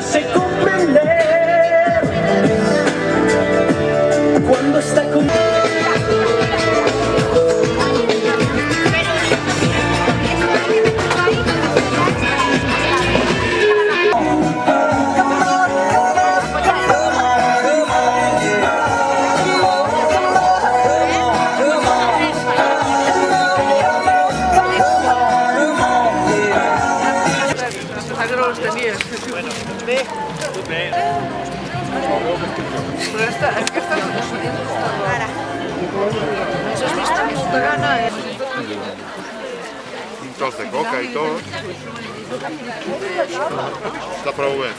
Sé comprender cuando está conmigo. Però és que estàs ara. Això és vist amb molta gana. Un tros de coca i tot. Està prou bé.